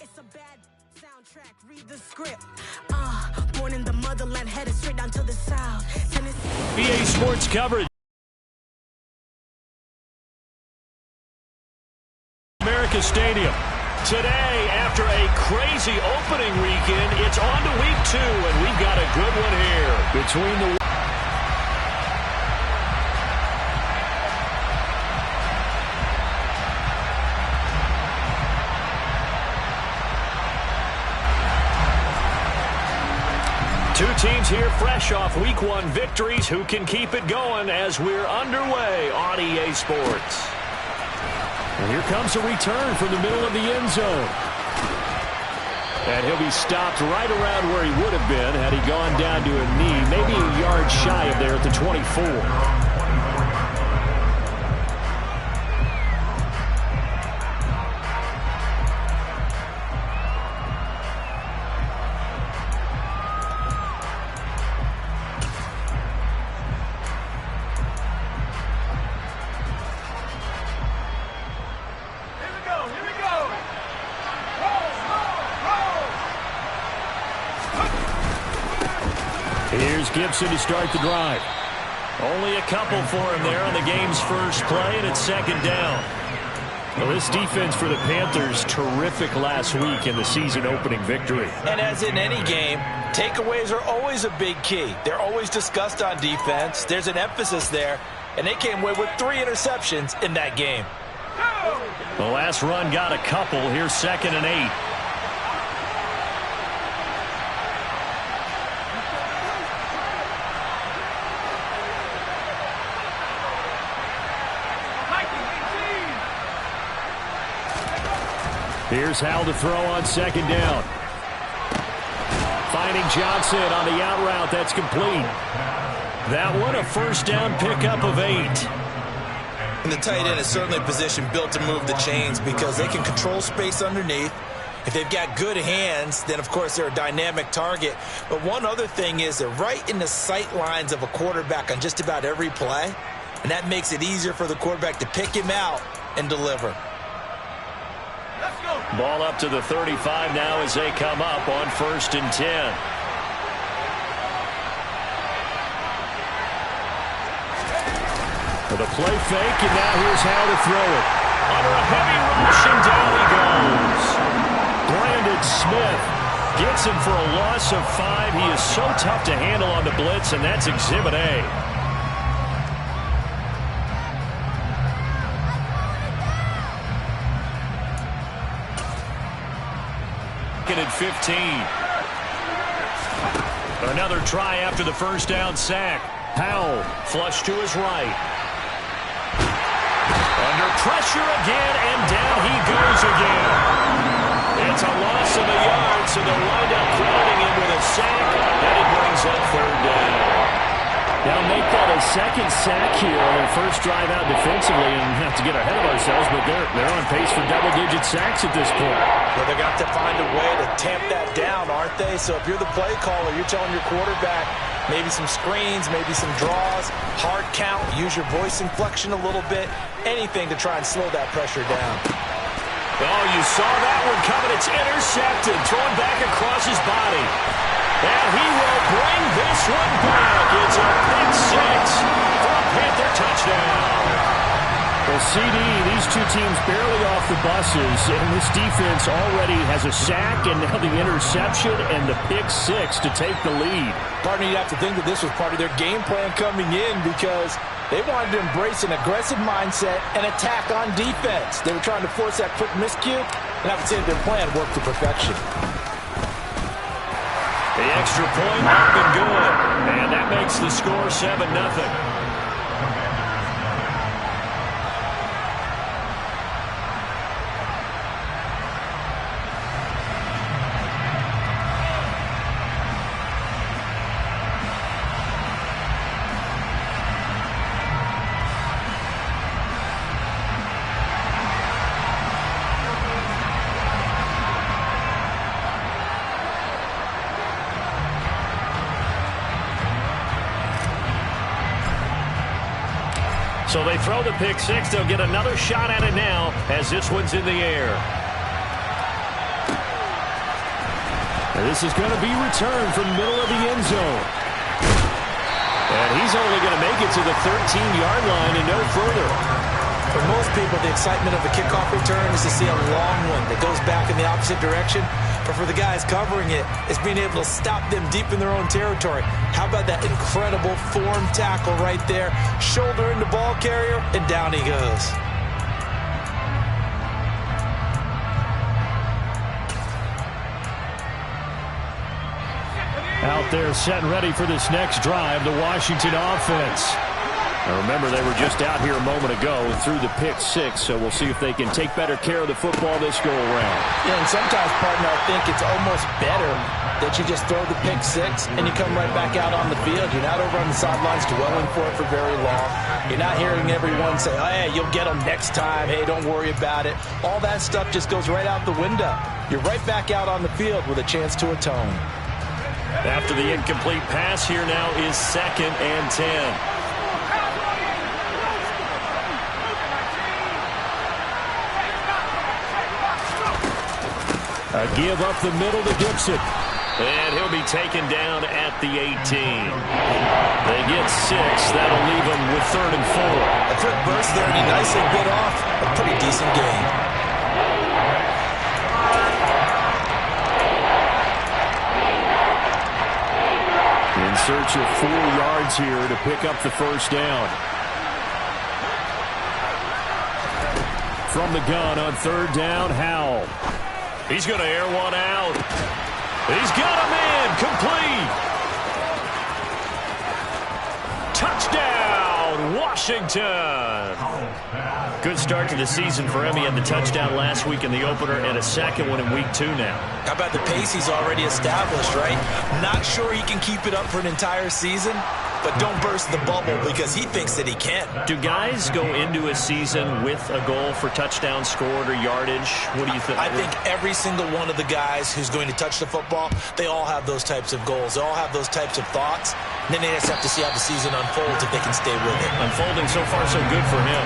It's a bad soundtrack. Read the script. Born in the motherland, headed straight down to the south. BA Sports coverage. America Stadium. Today, after a crazy opening weekend, it's on to week 2, and we've got a good one here. Between the two teams here fresh off week 1 victories. Who can keep it going as we're underway on EA Sports? And here comes a return from the middle of the end zone. And he'll be stopped right around where he would have been had he gone down to a knee, maybe a yard shy of there at the 24. Here's Gibson to start the drive. Only a couple for him there on the game's first play, and it's second down. Well, this defense for the Panthers, terrific last week in the season-opening victory. And as in any game, takeaways are always a big key. They're always discussed on defense. There's an emphasis there, and they came away with 3 interceptions in that game. The last run got a couple. Here's 2nd and 8. Here's Howell to throw on 2nd down. Finding Johnson on the out route. That's complete. That one a first down pickup of 8. And the tight end is certainly a position built to move the chains because they can control space underneath. If they've got good hands, then, of course, they're a dynamic target. But one other thing is they're right in the sight lines of a quarterback on just about every play. And that makes it easier for the quarterback to pick him out and deliver. Ball up to the 35 now as they come up on 1st and 10. With a play fake, and now here's how to throw it. Under a heavy rush, and down he goes. Brandon Smith gets him for a loss of 5. He is so tough to handle on the blitz, and that's Exhibit A. At 15. Another try after the first down sack. Howell flush to his right. Under pressure again, and down he goes again. It's a loss of a yard, so they'll wind up crediting him with a sack, and it brings up 3rd down. They'll make that a 2nd sack here on their first drive out defensively, and have to get ahead of ourselves, but they're on pace for double-digit sacks at this point. Well, they got to find a way to tamp that down, aren't they? So if you're the play caller, you're telling your quarterback maybe some screens, maybe some draws, hard count, use your voice inflection a little bit, anything to try and slow that pressure down. Oh, you saw that one coming. It's intercepted, thrown back across his body. And he will bring this one back. It's a pick 6 for a Panther touchdown. Well, CD, these two teams barely off the buses, and this defense already has a sack and now the interception and the pick 6 to take the lead. Partner, you'd have to think that this was part of their game plan coming in because they wanted to embrace an aggressive mindset and attack on defense. They were trying to force that quick miscue, and I would say their plan worked to perfection. The extra point up and good, and that makes the score 7-0. So they throw the pick 6. They'll get another shot at it now as this one's in the air. And this is going to be returned from the middle of the end zone. And he's only going to make it to the 13-yard line and no further. For most people, the excitement of a kickoff return is to see a long one that goes back in the opposite direction. But for the guys covering it, it's being able to stop them deep in their own territory. How about that incredible form tackle right there? Shoulder in the ball carrier, and down he goes. Out there set and ready for this next drive, the Washington offense. Now remember, they were just out here a moment ago through the pick six, so we'll see if they can take better care of the football this go-around. Yeah, and sometimes, partner, I think it's almost better that you just throw the pick six and you come right back out on the field. You're not over on the sidelines dwelling for it for very long. You're not hearing everyone say, oh, hey, you'll get them next time. Hey, don't worry about it. All that stuff just goes right out the window. You're right back out on the field with a chance to atone. After the incomplete pass, here now is 2nd and 10. A give up the middle to Dixon. And he'll be taken down at the 18. They get 6. That'll leave them with 3rd and 4. A quick burst there, and he nicely bit off a pretty decent gain. In search of 4 yards here to pick up the first down. From the gun on 3rd down, Howell. He's going to air one out. He's got him in. Complete. Touchdown, Washington. Good start to the season for him. He had the touchdown last week in the opener and a second one in week 2 now. How about the pace he's already established, right? Not sure he can keep it up for an entire season, but don't burst the bubble because he thinks that he can. Do guys go into a season with a goal for touchdown scored or yardage? What do you think? I think every single one of the guys who's going to touch the football, they all have those types of goals. They all have those types of thoughts. And then they just have to see how the season unfolds if they can stay with it. Unfolding so far so good for him.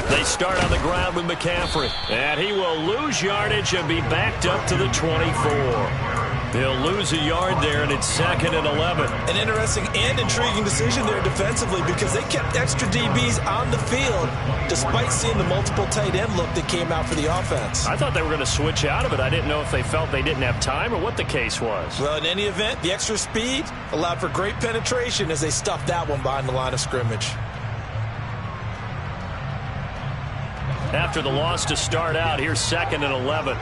They start on the ground with McCaffrey. And he will lose yardage and be backed up to the 24. They'll lose a yard there, and it's 2nd and 11. An interesting and intriguing decision there defensively because they kept extra DBs on the field despite seeing the multiple tight end look that came out for the offense. I thought they were going to switch out of it. I didn't know if they felt they didn't have time or what the case was. Well, in any event, the extra speed allowed for great penetration as they stuffed that one behind the line of scrimmage. After the loss to start out, here's 2nd and 11.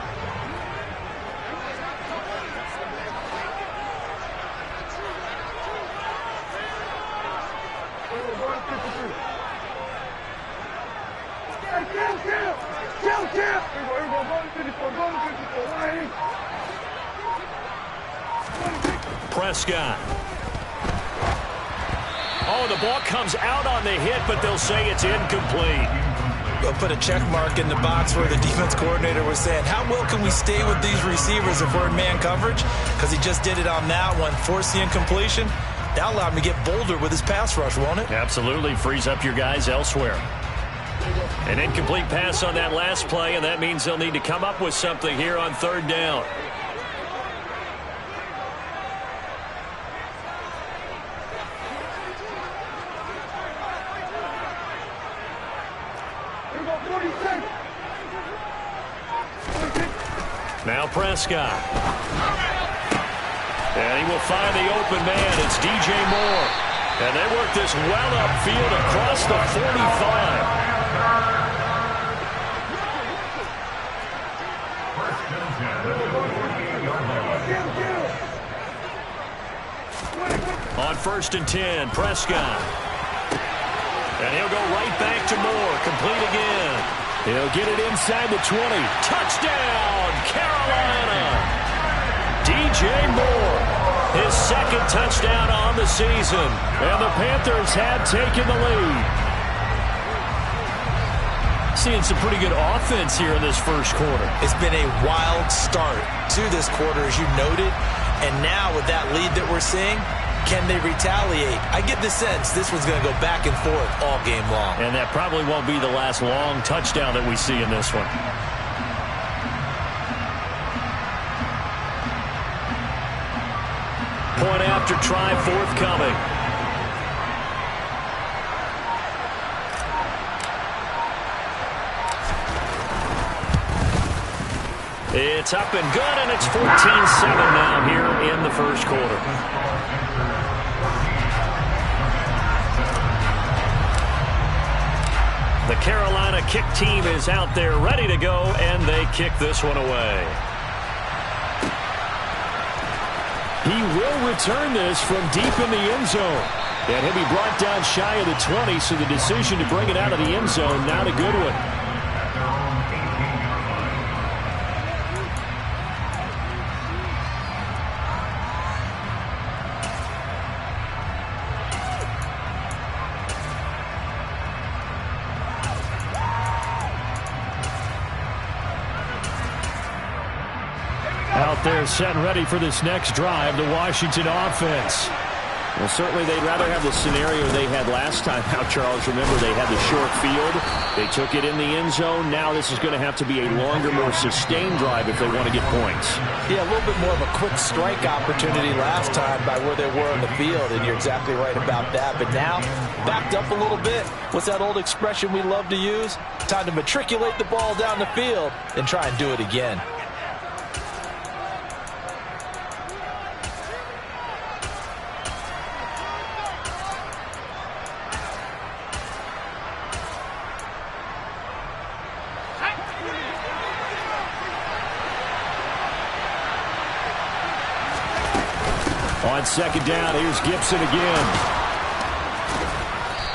Prescott. Oh, the ball comes out on the hit, but they'll say it's incomplete. They'll put a check mark in the box where the defense coordinator was saying, how well can we stay with these receivers if we're in man coverage? Because he just did it on that one. Force the incompletion. That allowed him to get bolder with his pass rush, won't it? Absolutely. Frees up your guys elsewhere. An incomplete pass on that last play, and that means they'll need to come up with something here on 3rd down. Now Prescott. And he will find the open man. It's DJ Moore. And they work this well upfield across the 45. On 1st and 10, Prescott. And he'll go right back to Moore. Complete again. He'll get it inside the 20. Touchdown, Carolina. DJ Moore, his second touchdown on the season. And the Panthers have taken the lead. Seeing some pretty good offense here in this first quarter. It's been a wild start to this quarter, as you noted. And now with that lead that we're seeing, can they retaliate? I get the sense this one's going to go back and forth all game long. And that probably won't be the last long touchdown that we see in this one. Point after try forthcoming. It's up and good, and it's 14-7 now here in the first quarter. The Carolina kick team is out there ready to go, and they kick this one away. He will return this from deep in the end zone. And he'll be brought down shy of the 20, so the decision to bring it out of the end zone, not a good one. Out there set and ready for this next drive, the Washington offense. Well, certainly they'd rather have the scenario they had last time out, Charles. Remember, they had the short field. They took it in the end zone. Now this is going to have to be a longer, more sustained drive if they want to get points. Yeah, a little bit more of a quick strike opportunity last time by where they were on the field, and you're exactly right about that. But now, backed up a little bit. What's that old expression we love to use? Time to matriculate the ball down the field and try and do it again. On second down, here's Gibson again.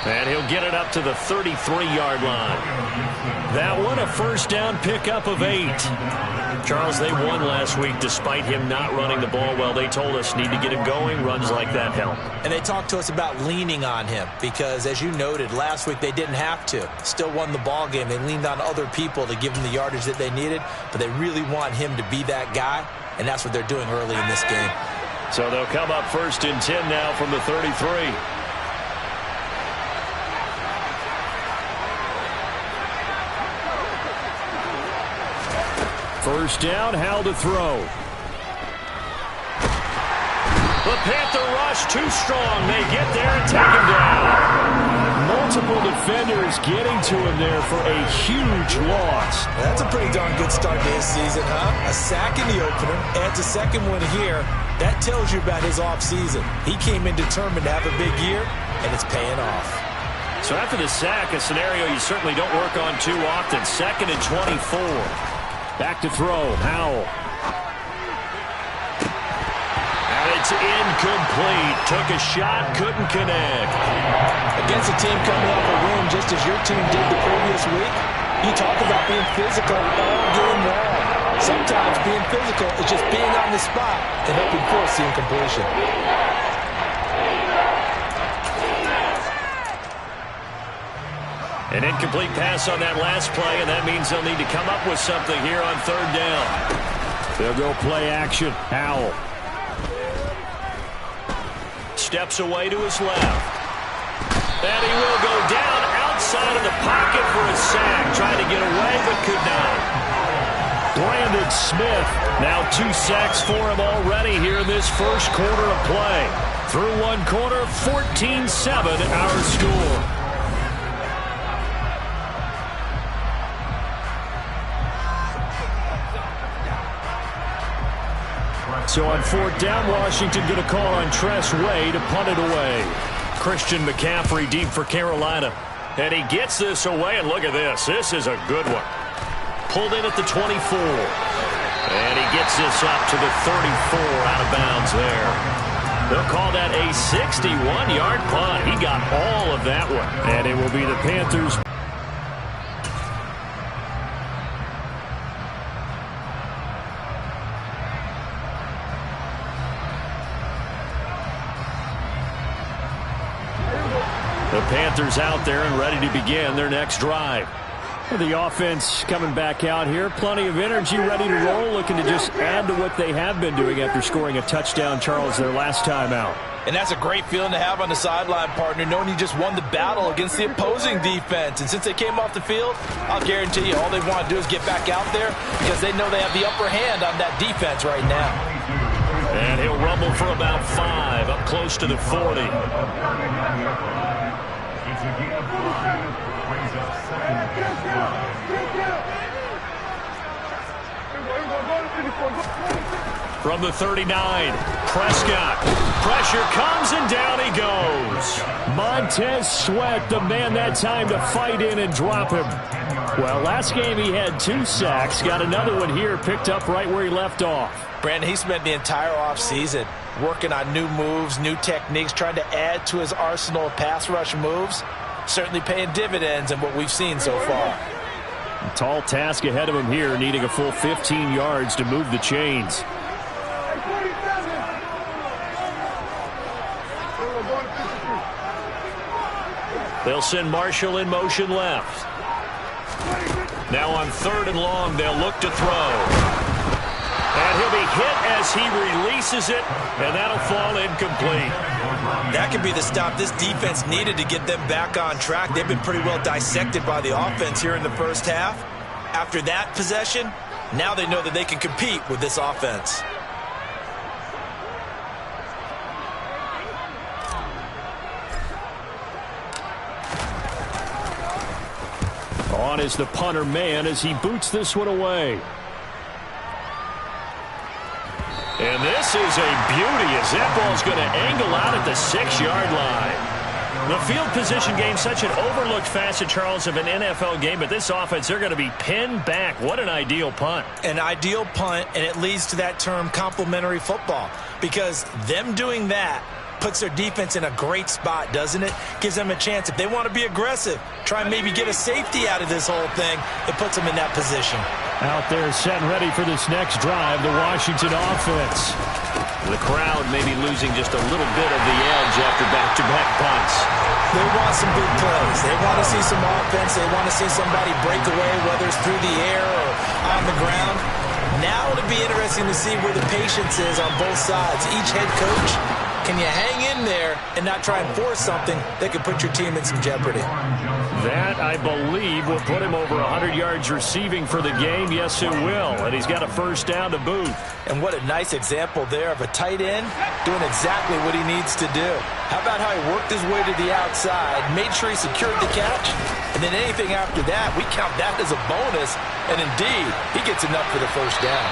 And he'll get it up to the 33-yard line. That one, a first down pickup of 8. Charles, they won last week despite him not running the ball well. They told us need to get him going. Runs like that help. And they talked to us about leaning on him because, as you noted, last week they didn't have to. Still won the ball game. They leaned on other people to give them the yardage that they needed, but they really want him to be that guy, and that's what they're doing early in this game. So they'll come up 1st and 10 now from the 33. First down, Howell to throw. The Panther rush too strong. They get there and take him down. Multiple defenders getting to him there for a huge loss. That's a pretty darn good start to his season, huh? A sack in the opener, adds a second one here. That tells you about his offseason. He came in determined to have a big year, and it's paying off. So after the sack, a scenario you certainly don't work on too often. 2nd and 24. Back to throw, Howell. And it's incomplete. Took a shot, couldn't connect. Against a team coming off a win just as your team did the previous week, you talk about being physical all game long. Sometimes being physical is just being on the spot and helping force the incompletion. An incomplete pass on that last play, and that means they'll need to come up with something here on 3rd down. They'll go play action. Howell steps away to his left. And he will go down outside of the pocket for a sack. Trying to get away, but could not. Brandon Smith, now 2 sacks for him already here in this first quarter of play. Through one quarter, 14-7 our score. So on 4th down, Washington going to call on Tress Way to punt it away. Christian McCaffrey deep for Carolina. And he gets this away, and look at this. This is a good one. Pulled in at the 24. And he gets this up to the 34 out of bounds there. They'll call that a 61-yard punt. He got all of that one. And it will be the Panthers. The Panthers out there and ready to begin their next drive. The offense coming back out here. Plenty of energy, ready to roll, looking to just add to what they have been doing after scoring a touchdown, Charles, their last time out. And that's a great feeling to have on the sideline, partner, knowing you just won the battle against the opposing defense. And since they came off the field, I'll guarantee you all they want to do is get back out there because they know they have the upper hand on that defense right now. And he'll rumble for about 5, up close to the 40. From the 39, Prescott. Pressure comes and down he goes. Montez Sweat, the man that time to fight in and drop him. Well, last game he had 2 sacks. Got another one here, picked up right where he left off. Brandon, he spent the entire offseason working on new moves, new techniques, trying to add to his arsenal of pass rush moves. Certainly paying dividends in what we've seen so far. A tall task ahead of him here, needing a full 15 yards to move the chains. They'll send Marshall in motion left. Now on 3rd and long, they'll look to throw. And he'll be hit as he releases it, and that'll fall incomplete. That could be the stop this defense needed to get them back on track. They've been pretty well dissected by the offense here in the first half. After that possession, now they know that they can compete with this offense. On is the punter man as he boots this one away. And this is a beauty as that ball's going to angle out at the 6-yard line. The field position game, such an overlooked facet, Charles, of an NFL game, but this offense, they're going to be pinned back. What an ideal punt. An ideal punt, and it leads to that term complementary football, because them doing that puts their defense in a great spot, doesn't it? Gives them a chance. If they want to be aggressive, try and maybe get a safety out of this whole thing, it puts them in that position. Out there set and ready for this next drive, the Washington offense. The crowd may be losing just a little bit of the edge after back-to-back punts. They want some big plays. They want to see some offense. They want to see somebody break away, whether it's through the air or on the ground. Now it'll be interesting to see where the patience is on both sides. Each head coach, can you hang in there and not try and force something that could put your team in some jeopardy? That, I believe, will put him over 100 yards receiving for the game. Yes, it will. And he's got a first down to boot. And what a nice example there of a tight end doing exactly what he needs to do. How about how he worked his way to the outside, made sure he secured the catch, and then anything after that, we count that as a bonus. And indeed, he gets enough for the first down.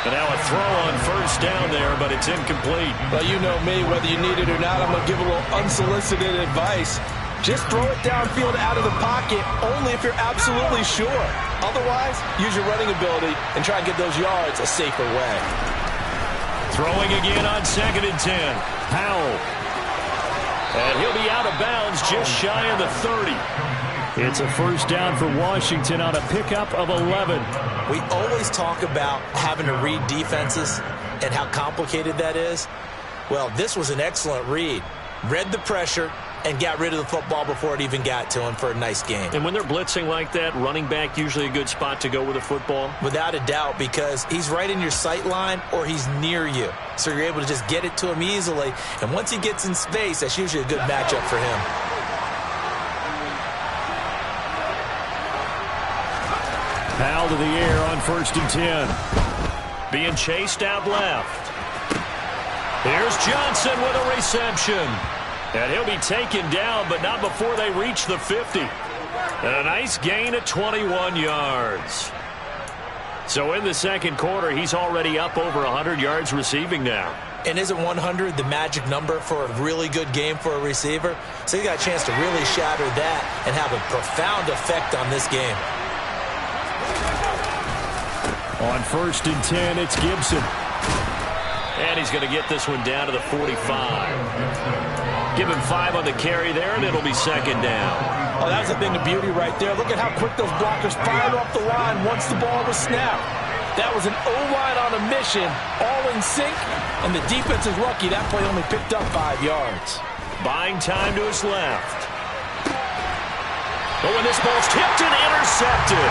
But now a throw on first down there, but it's incomplete. Well, you know me, whether you need it or not, I'm going to give a little unsolicited advice. Just throw it downfield out of the pocket only if you're absolutely sure. Otherwise, use your running ability and try and get those yards a safer way. Throwing again on 2nd and 10. Powell. And he'll be out of bounds just shy of the 30. It's a first down for Washington on a pickup of 11. We always talk about having to read defenses and how complicated that is. Well, this was an excellent read. Read the pressure and got rid of the football before it even got to him for a nice game. And when they're blitzing like that, running back usually a good spot to go with a football? Without a doubt, because he's right in your sight line or he's near you. So you're able to just get it to him easily. And once he gets in space, that's usually a good matchup for him. Powell to the air on 1st and 10. Being chased out left. Here's Johnson with a reception. And he'll be taken down, but not before they reach the 50. And a nice gain of 21 yards. So in the second quarter, he's already up over 100 yards receiving now. And isn't 100 the magic number for a really good game for a receiver? So he got a chance to really shatter that and have a profound effect on this game. On 1st and 10, it's Gibson. And he's going to get this one down to the 45. Give him 5 on the carry there, and it'll be second down. Oh, that was a thing of beauty right there. Look at how quick those blockers fired off the line once the ball was snapped. That was an O-line on a mission, all in sync, and the defense is lucky that play only picked up 5 yards. Buying time to his left. But when this ball's tipped and intercepted,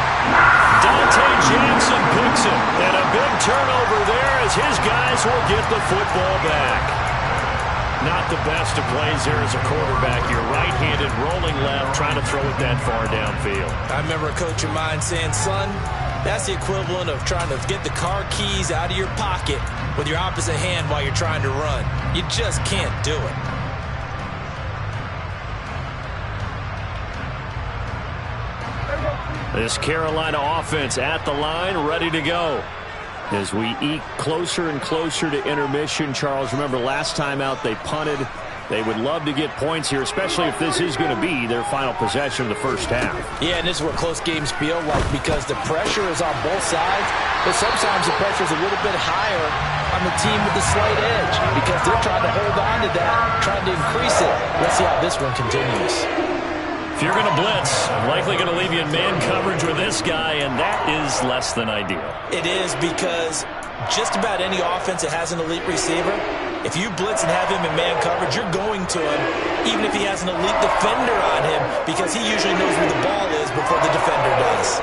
Dante Jackson picks it. And a big turnover there as his guys will get the football back. Not the best of plays there as a quarterback. You're right-handed, rolling left, trying to throw it that far downfield. I remember a coach of mine saying, son, that's the equivalent of trying to get the car keys out of your pocket with your opposite hand while you're trying to run. You just can't do it. This Carolina offense at the line, ready to go. As we eke closer and closer to intermission, Charles, remember last time out they punted. They would love to get points here, especially if this is going to be their final possession of the first half. Yeah, and this is what close games feel like because the pressure is on both sides, but sometimes the pressure is a little bit higher on the team with the slight edge because they're trying to hold on to that, trying to increase it. Let's see how this one continues. If you're going to blitz, likely going to leave you in man coverage with this guy, and that is less than ideal. It is because just about any offense that has an elite receiver, if you blitz and have him in man coverage, you're going to him, even if he has an elite defender on him, because he usually knows where the ball is before the defender does.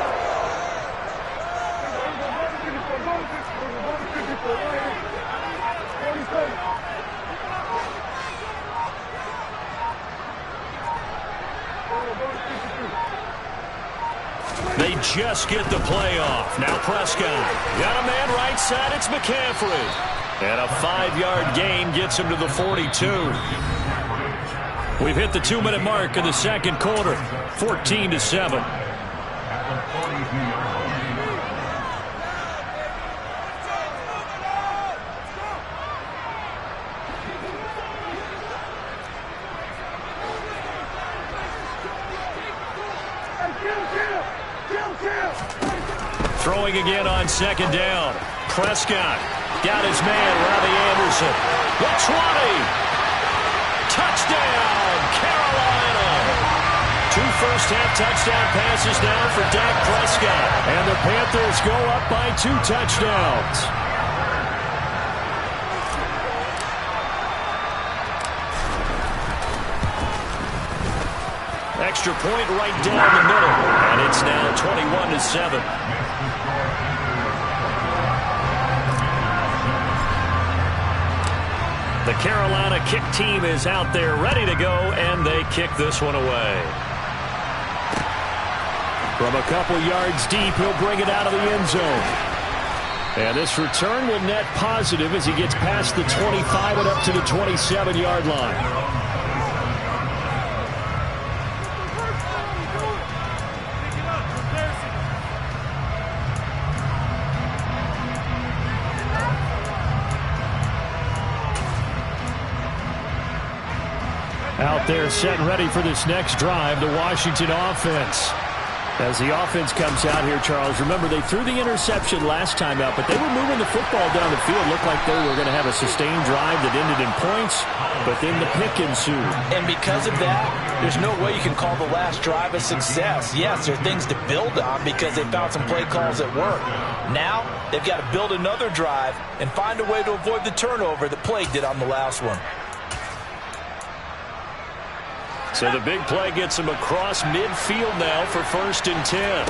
They just get the play off. Now Prescott. Got a man right side. It's McCaffrey. And a 5-yard gain gets him to the 42. We've hit the 2-minute mark in the second quarter. 14-7. Throwing again on second down. Prescott got his man, Robbie Anderson. The 20. Touchdown, Carolina. 2 first-half touchdown passes now for Dak Prescott. And the Panthers go up by 2 touchdowns. Extra point right down the middle. And it's now 21-7. The Carolina kick team is out there ready to go, and they kick this one away. From a couple yards deep, he'll bring it out of the end zone. And this return will net positive as he gets past the 25 and up to the 27-yard line. Out there set and ready for this next drive, the Washington offense. As the offense comes out here, Charles, remember they threw the interception last time out, but they were moving the football down the field. Looked like they were going to have a sustained drive that ended in points, but then the pick ensued. And because of that, there's no way you can call the last drive a success. Yes, there are things to build on because they found some play calls that work. Now, they've got to build another drive and find a way to avoid the turnover that plagued it on the last one. So the big play gets him across midfield now for 1st and 10.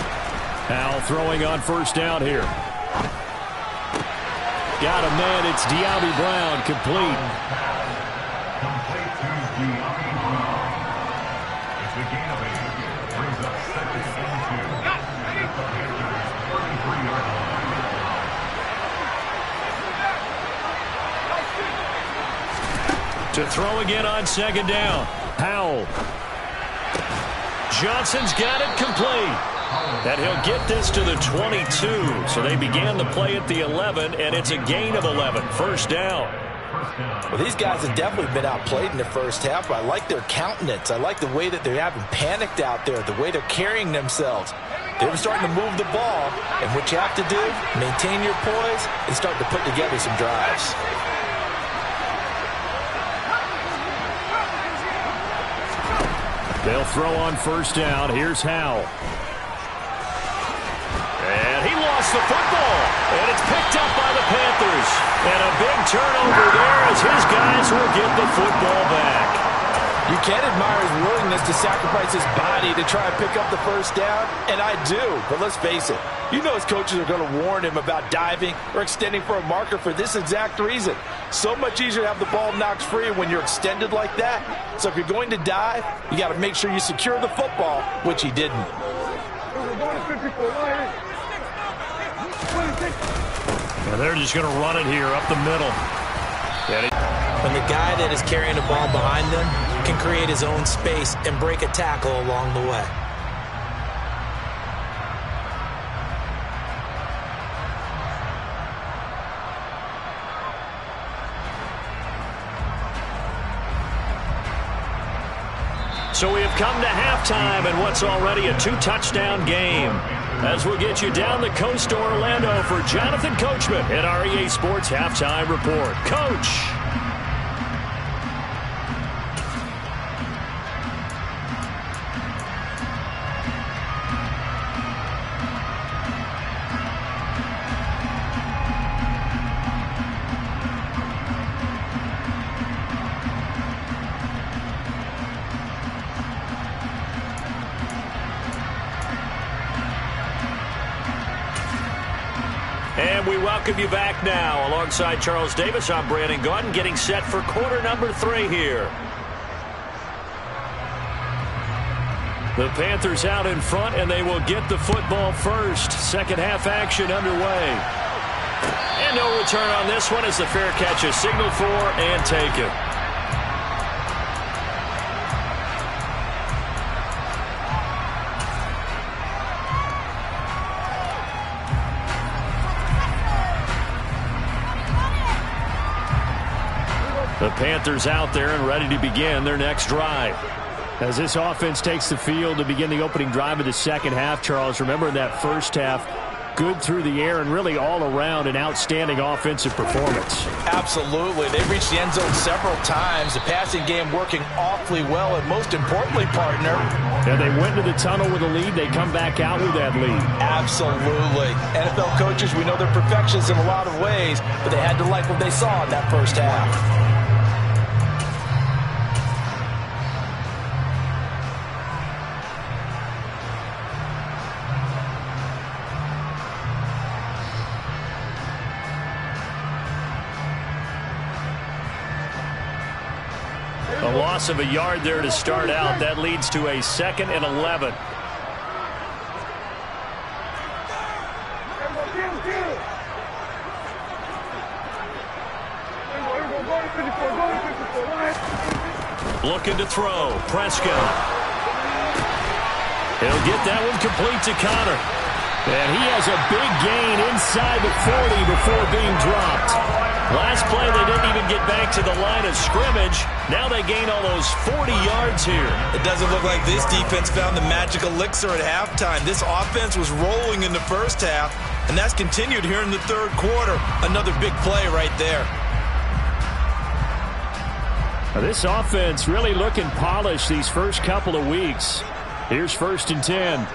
Now throwing on first down here. Got a man. It's De'Ami Brown, complete. To throw again on second down. Powell. Johnson's got it complete. And he'll get this to the 22. So they began the play at the 11, and it's a gain of 11. First down. Well, these guys have definitely been outplayed in the first half, but I like their countenance. I like the way that they haven't panicked out there, the way they're carrying themselves. They were starting to move the ball, and what you have to do, maintain your poise and start to put together some drives. They'll throw on first down. Here's Howell. And he lost the football. And it's picked up by the Panthers. And a big turnover there as his guys will get the football back. You can admire his willingness to sacrifice his body to try and pick up the first down, and I do. But let's face it, you know his coaches are going to warn him about diving or extending for a marker for this exact reason. So much easier to have the ball knocked free when you're extended like that. So if you're going to dive, you got to make sure you secure the football, which he didn't. And they're just going to run it here up the middle. When the guy that is carrying the ball behind them can create his own space and break a tackle along the way. So we have come to halftime in what's already a 2-touchdown game. As we'll get you down the coast to Orlando for Jonathan Coachman at our EA Sports Halftime Report. Coach! And we welcome you back now. Alongside Charles Davis, I'm Brandon Gaudin, getting set for quarter number 3 here. The Panthers out in front, and they will get the football first. Second half action underway. And no return on this one as the fair catch is signaled for and taken. The Panthers out there and ready to begin their next drive. As this offense takes the field to begin the opening drive of the second half, Charles, remember in that first half, good through the air and really all around an outstanding offensive performance. Absolutely. They've reached the end zone several times. The passing game working awfully well, and most importantly, partner. And they went into the tunnel with a lead. They come back out with that lead. Absolutely. NFL coaches, we know they're perfectionists in a lot of ways, but they had to like what they saw in that first half. A loss of a yard there to start out. That leads to a 2nd and 11. Looking to throw. Prescott. He'll get that one complete to Connor. And he has a big gain inside the 40 before being dropped. Last play, they didn't even get back to the line of scrimmage. Now they gain almost 40 yards here. It doesn't look like this defense found the magic elixir at halftime. This offense was rolling in the first half, and that's continued here in the third quarter. Another big play right there. Now this offense really looking polished these first couple of weeks. Here's 1st and 10.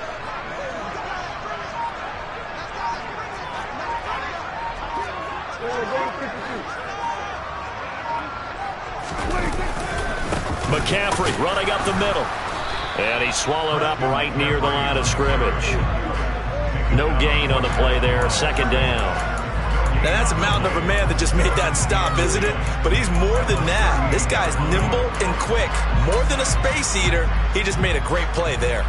McCaffrey running up the middle. And he's swallowed up right near the line of scrimmage. No gain on the play there. 2nd down. Now that's a mountain of a man that just made that stop, isn't it? But he's more than that. This guy's nimble and quick. More than a space eater. He just made a great play there.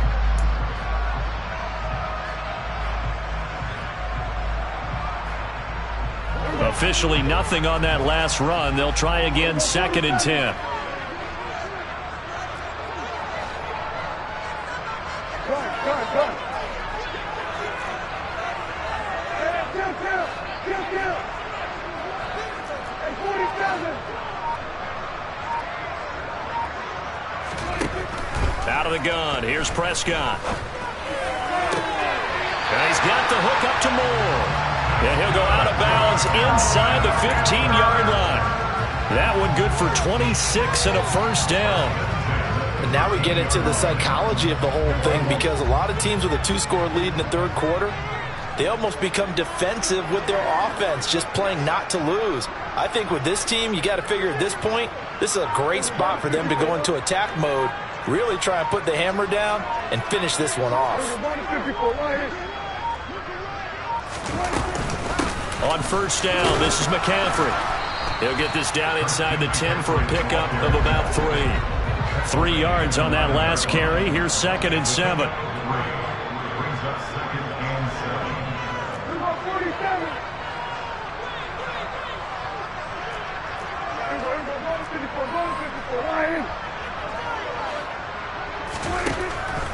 Officially nothing on that last run. They'll try again 2nd and 10. Out of the gun. Here's Prescott. He's got the hook up to Moore. And he'll go out of bounds inside the 15-yard line. That one good for 26 and a first down. And now we get into the psychology of the whole thing, because a lot of teams with a 2-score lead in the third quarter, they almost become defensive with their offense, just playing not to lose. I think with this team, you got to figure at this point, this is a great spot for them to go into attack mode, really try and put the hammer down and finish this one off. On first down, this is McCaffrey. He'll get this down inside the 10 for a pickup of about 3. 3 yards on that last carry. Here's 2nd and 7.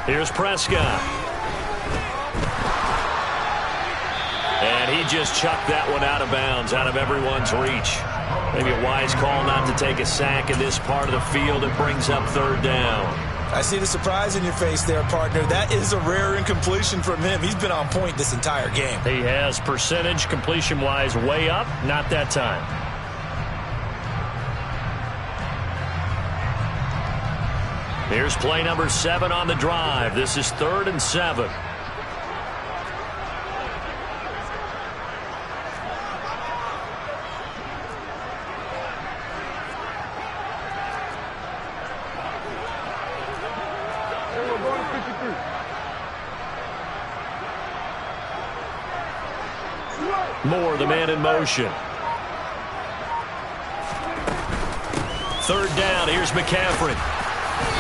Here's Prescott. And he just chucked that one out of bounds, out of everyone's reach. Maybe a wise call not to take a sack in this part of the field. It brings up 3rd down. I see the surprise in your face there, partner. That is a rare incompletion from him. He's been on point this entire game. He has, percentage completion-wise way up. Not that time. Here's play number 7 on the drive. This is 3rd and 7. Moore, the man in motion. 3rd down. Here's McCaffrey.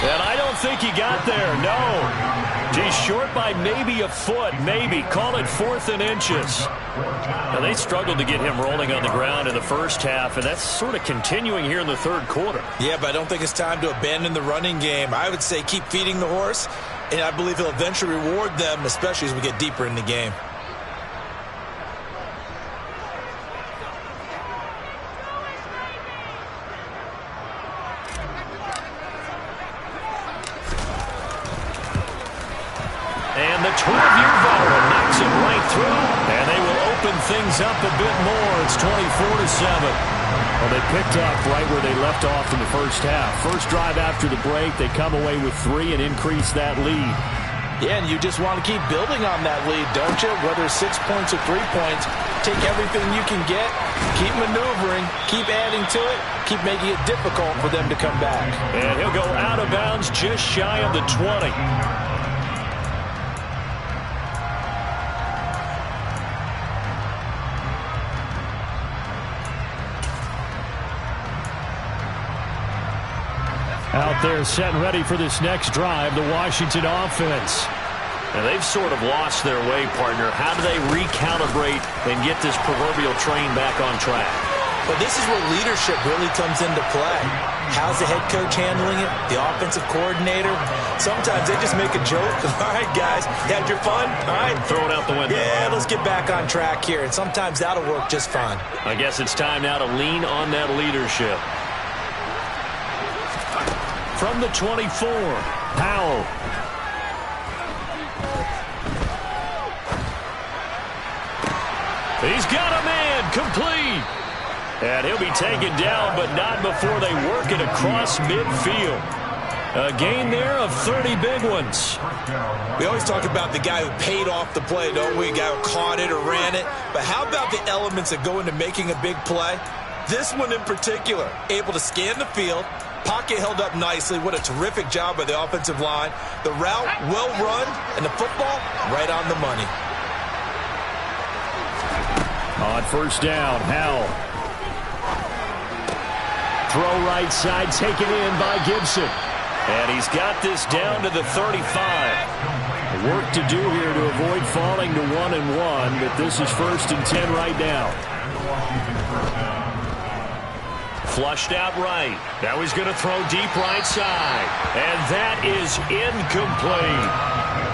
And I don't think he got there. No. He's short by maybe a foot. Maybe. Call it 4th and inches. Now, they struggled to get him rolling on the ground in the first half, and that's sort of continuing here in the third quarter. Yeah, but I don't think it's time to abandon the running game. I would say keep feeding the horse, and I believe he'll eventually reward them, especially as we get deeper in the game. And the 12-year veteran knocks it right through, and they will open things up a bit more. It's 24-7. Well, they picked up right where they left off in the first half. First drive after the break, they come away with 3 and increase that lead. Yeah, and you just want to keep building on that lead, don't you? Whether it's 6 points or 3 points, take everything you can get, keep maneuvering, keep adding to it, keep making it difficult for them to come back. And he'll go out of bounds just shy of the 20. Out there set and ready for this next drive, the Washington offense. And they've sort of lost their way, partner. How do they recalibrate and get this proverbial train back on track? Well, this is where leadership really comes into play. How's the head coach handling it? The offensive coordinator? Sometimes they just make a joke. All right, guys, you had your fun? All right. Throw it out the window. Yeah, let's get back on track here. And sometimes that'll work just fine. I guess it's time now to lean on that leadership. From the 24, Powell. He's got a man, complete. And he'll be taken down, but not before they work it across midfield. A gain there of 30 big ones. We always talk about the guy who paid off the play, don't we? A guy who caught it or ran it. But how about the elements that go into making a big play? This one in particular, able to scan the field, pocket held up nicely. What a terrific job by the offensive line. The route, well run, and the football, right on the money. On first down, Howell. Throw right side, taken in by Gibson. And he's got this down to the 35. Work to do here to avoid falling to 1-1, but this is 1st and 10 right now. Flushed out right. Now he's going to throw deep right side. And that is incomplete.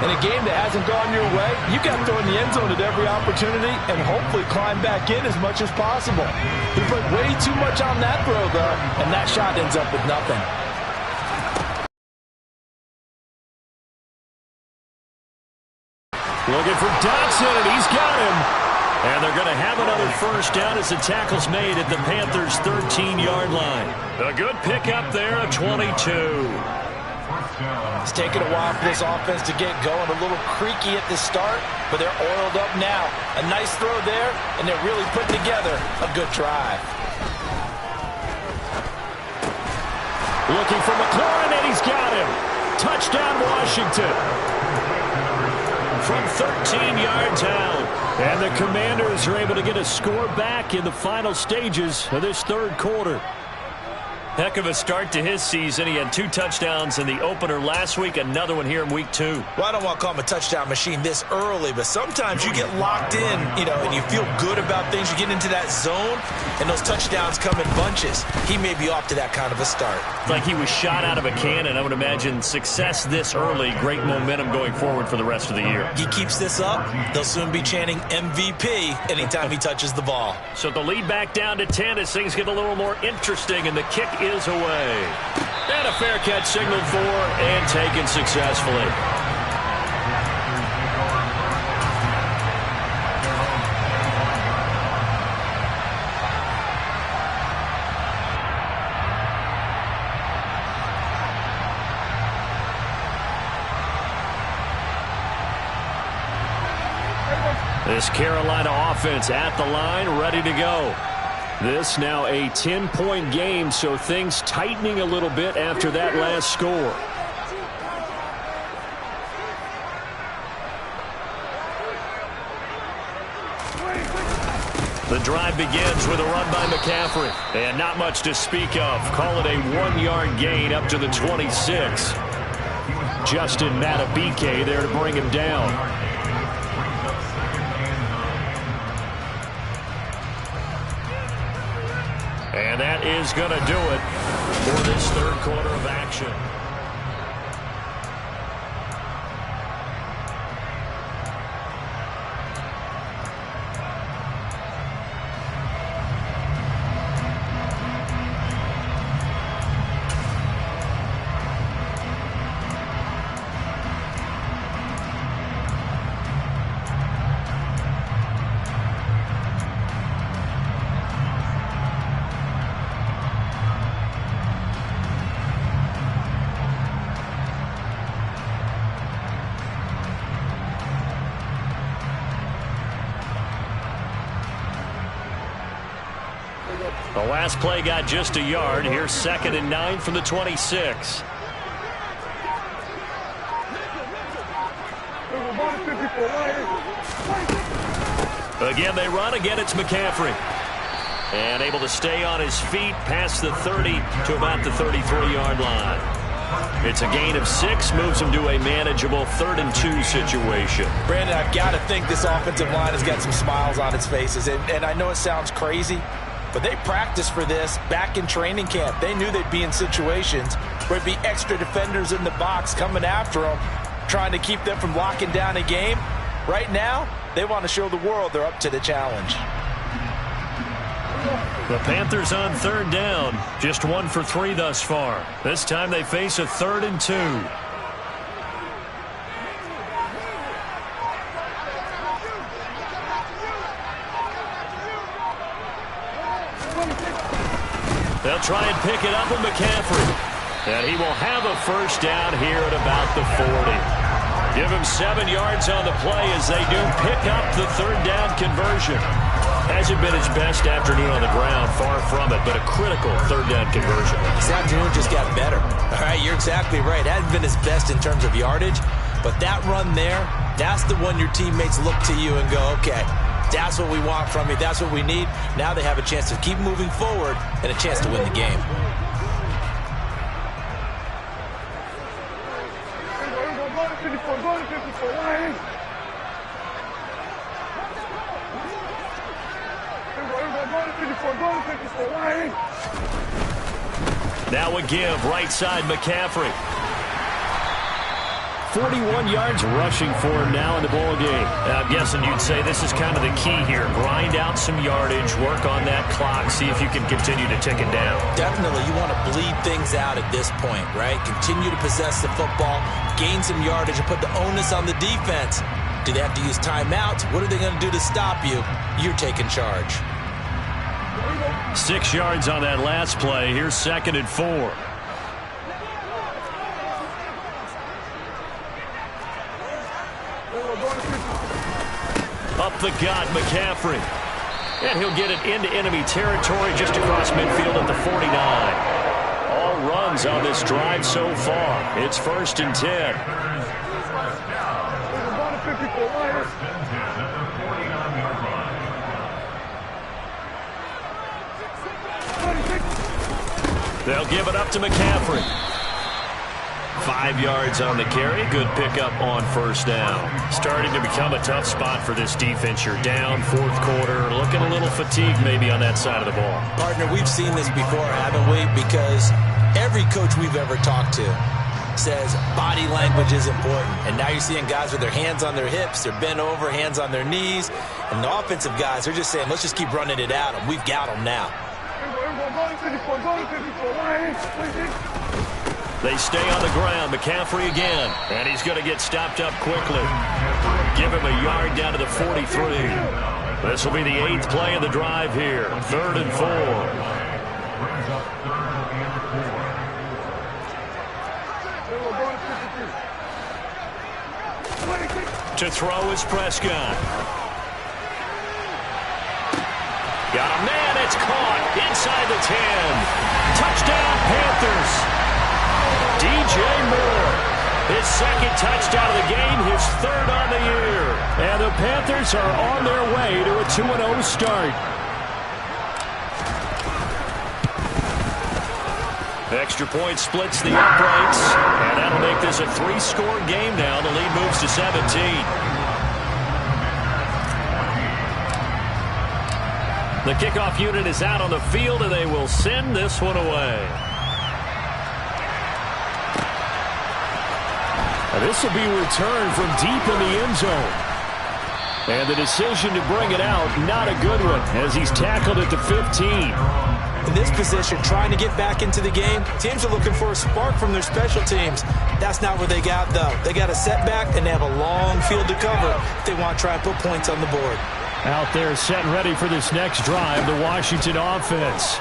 In a game that hasn't gone your way, you got to throw in the end zone at every opportunity and hopefully climb back in as much as possible. He put way too much on that throw, though, and that shot ends up with nothing. Looking for Dotson, and he's got him. And they're going to have another first down as the tackle's made at the Panthers' 13-yard line. A good pickup there of 22. It's taken a while for this offense to get going. A little creaky at the start, but they're oiled up now. A nice throw there, and they're really putting together a good drive. Looking for McLaurin, and he's got him. Touchdown, Washington. From 13 yards out. And the Commanders are able to get a score back in the final stages of this third quarter. Heck of a start to his season. He had 2 touchdowns in the opener last week, another one here in week 2. Well, I don't want to call him a touchdown machine this early, but sometimes you get locked in, and you feel good about things. You get into that zone, and those touchdowns come in bunches. He may be off to that kind of a start. It's like he was shot out of a cannon. I would imagine success this early, great momentum going forward for the rest of the year. He keeps this up, they'll soon be chanting MVP anytime he touches the ball. So the lead back down to 10 as things get a little more interesting, and the kick is away. And a fair catch signaled for and taken successfully. This Carolina offense at the line, ready to go. This now a 10-point game, so things tightening a little bit after that last score. The drive begins with a run by McCaffrey. And not much to speak of. Call it a 1-yard gain up to the 26. Justin Matabike there to bring him down. And that is going to do it for this third quarter of action. The last play got just a yard. Here's 2nd and 9 from the 26. Again, they run. Again, it's McCaffrey. And able to stay on his feet past the 30 to about the 33-yard line. It's a gain of 6, moves him to a manageable 3rd and 2 situation. Brandon, I've got to think this offensive line has got some smiles on its faces. And I know it sounds crazy, but they practiced for this back in training camp. They knew they'd be in situations where it'd be extra defenders in the box coming after them, trying to keep them from locking down a game. Right now, they want to show the world they're up to the challenge. The Panthers on 3rd down. Just 1 for 3 thus far. This time they face a 3rd and 2. They'll try and pick it up with McCaffrey. And he will have a first down here at about the 40. Give him 7 yards on the play as they do pick up the 3rd down conversion. Hasn't been his best afternoon on the ground, far from it, but a critical 3rd down conversion. This afternoon just got better. All right, you're exactly right. Hasn't been his best in terms of yardage, but that run there, that's the one your teammates look to you and go, okay, that's what we want from you. That's what we need. Now they have a chance to keep moving forward and a chance to win the game. Now a give, right side McCaffrey. 41 yards rushing for him now in the ball game. I'm guessing you'd say this is kind of the key here. Grind out some yardage, work on that clock, see if you can continue to tick it down. Definitely, you want to bleed things out at this point, right? Continue to possess the football, gain some yardage, and put the onus on the defense Do they have to use timeouts? What are they going to do to stop you? You're taking charge. 6 yards on that last play. Here's 2nd and 4. Up the gut, McCaffrey. And he'll get it into enemy territory just across midfield at the 49. All runs on this drive so far. It's 1st and 10. They'll give it up to McCaffrey. 5 yards on the carry. Good pickup on 1st down. Starting to become a tough spot for this defense. You're down 4th quarter. Looking a little fatigued maybe on that side of the ball. Partner, we've seen this before, haven't we? Because every coach we've ever talked to says body language is important. And now you're seeing guys with their hands on their hips. They're bent over, hands on their knees. And the offensive guys are just saying, let's just keep running it at them. We've got them now. They stay on the ground. McCaffrey again. And he's going to get stopped up quickly. Give him a yard down to the 43. This will be the 8th play of the drive here. 3rd and 4. To throw is Prescott. Got a man. It's caught inside the 10. Touchdown, Panthers. DJ Moore, his 2nd touchdown of the game, his 3rd on the year. And the Panthers are on their way to a 2-0 start. Extra point splits the uprights, and that'll make this a 3-score game now. The lead moves to 17. The kickoff unit is out on the field, and they will send this one away. This will be returned from deep in the end zone. And the decision to bring it out, not a good one, as he's tackled at the 15. In this position, trying to get back into the game, teams are looking for a spark from their special teams. That's not what they got, though. They got a setback, and they have a long field to cover if they want to try and put points on the board. Out there set and ready for this next drive, the Washington offense.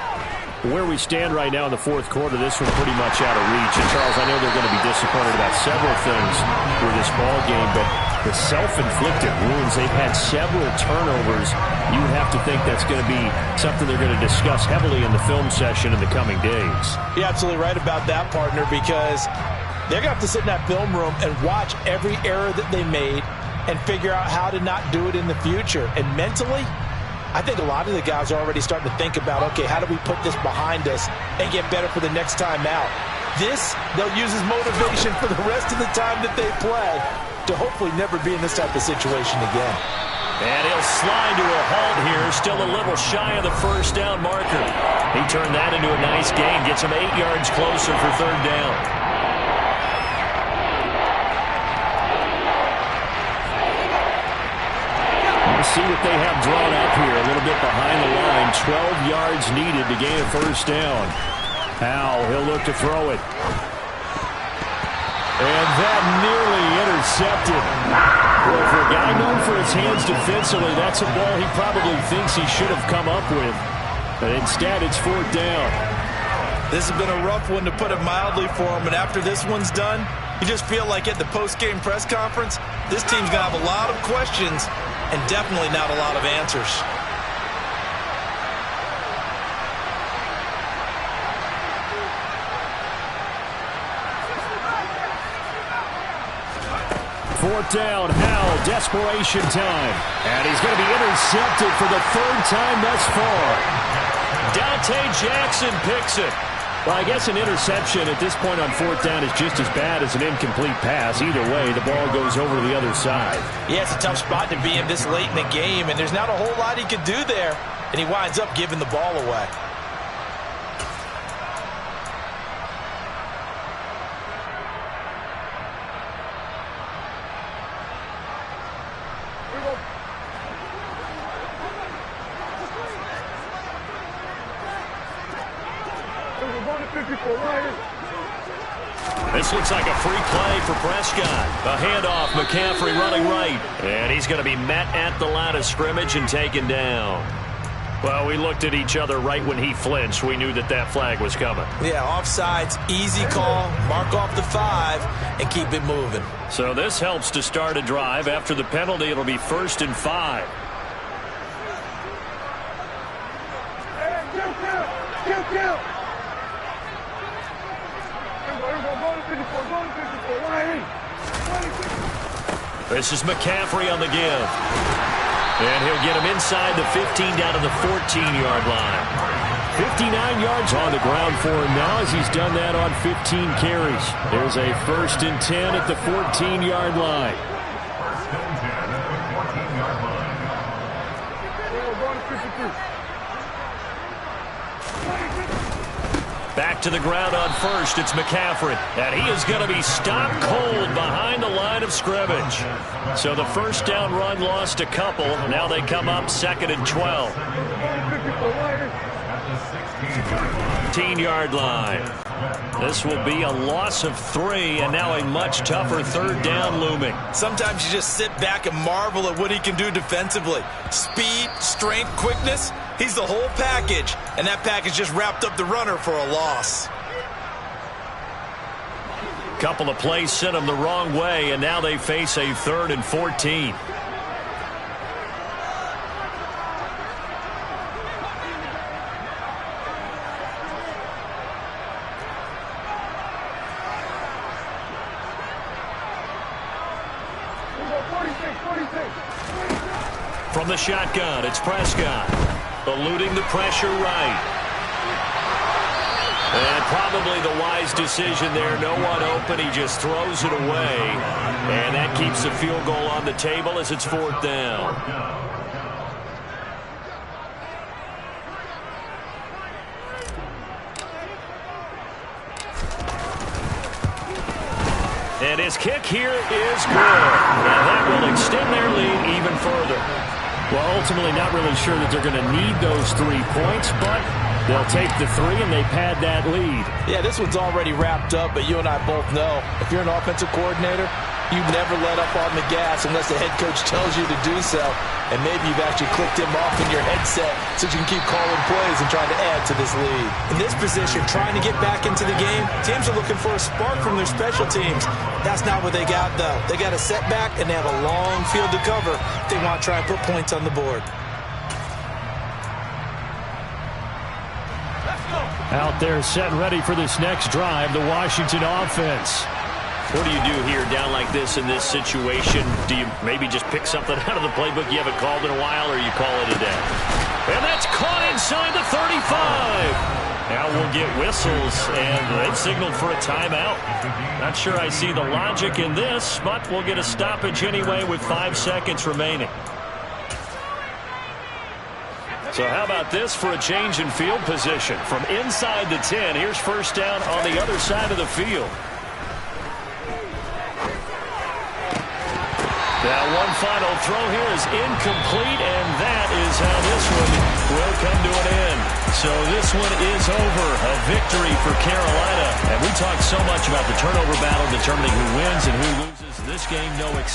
Where we stand right now in the 4th quarter, this one pretty much out of reach. And, Charles, I know they're going to be disappointed about several things with this ball game, but the self-inflicted wounds, they've had several turnovers. You have to think that's going to be something they're going to discuss heavily in the film session in the coming days. You're absolutely right about that, partner, because they're going to have to sit in that film room and watch every error that they made and figure out how to not do it in the future. And mentally, I think a lot of the guys are already starting to think about, okay, how do we put this behind us and get better for the next time out? This, they'll use as motivation for the rest of the time that they play to hopefully never be in this type of situation again. And he'll slide to a halt here, still a little shy of the 1st down marker. He turned that into a nice gain, gets him 8 yards closer for 3rd down. See what they have drawn up here, a little bit behind the line. 12 yards needed to gain a 1st down. Howell, he'll look to throw it. And that nearly intercepted. Well, for a guy known for his hands defensively, that's a ball he probably thinks he should have come up with. But instead, it's 4th down. This has been a rough one, to put it mildly, for him. And after this one's done, you just feel like at the post-game press conference, this team's going to have a lot of questions and definitely not a lot of answers. Fourth down, Howell, desperation time. And he's going to be intercepted for the 3rd time thus far. Dante Jackson picks it. Well, I guess an interception at this point on 4th down is just as bad as an incomplete pass. Either way, the ball goes over to the other side. Yeah, it's a tough spot to be in this late in the game, and there's not a whole lot he could do there, and he winds up giving the ball away. This looks like a free play for Prescott. A handoff, McCaffrey running right. And he's going to be met at the line of scrimmage and taken down. Well, we looked at each other right when he flinched. We knew that flag was coming. Yeah, offsides, easy call. Mark off the 5 and keep it moving. So this helps to start a drive. After the penalty, it'll be 1st and 5. This is McCaffrey on the give. And he'll get him inside the 15 down to the 14-yard line. 59 yards on the ground for him now as he's done that on 15 carries. There's a 1st and 10 at the 14-yard line. Back to the ground on 1st. It's McCaffrey. And he is going to be stopped cold behind the line of scrimmage. So the 1st down run lost a couple. Now they come up 2nd and 12. 15-yard line. This will be a loss of 3, and now a much tougher 3rd down looming. Sometimes you just sit back and marvel at what he can do defensively. Speed, strength, quickness. He's the whole package, and that package just wrapped up the runner for a loss. Couple of plays sent them the wrong way, and now they face a 3rd and 14. From the shotgun, it's Prescott. Eluding the pressure right. And probably the wise decision there. No one open. He just throws it away. And that keeps the field goal on the table as it's 4th down. And his kick here is good. And that will extend their lead even further. Well, ultimately not really sure that they're going to need those 3 points, but they'll take the 3 and they pad that lead. Yeah, this one's already wrapped up, but you and I both know if you're an offensive coordinator, you never let up on the gas unless the head coach tells you to do so. And maybe you've actually clicked him off in your headset so you can keep calling plays and trying to add to this lead. In this position, trying to get back into the game, teams are looking for a spark from their special teams. That's not what they got, though. They got a setback, and they have a long field to cover if they want to try and put points on the board. Out there set and ready for this next drive, the Washington offense. What do you do here down like this in this situation? Do you maybe just pick something out of the playbook you haven't called in a while, or you call it a day? And that's caught inside the 35. Now we'll get whistles, and they've signaled for a timeout. Not sure I see the logic in this, but we'll get a stoppage anyway with 5 seconds remaining. So how about this for a change in field position? From inside the 10, here's 1st down on the other side of the field. Now one final throw here is incomplete, and that is how this one will come to an end. So this one is over. A victory for Carolina. And we talked so much about the turnover battle determining who wins and who loses. This game, no exception.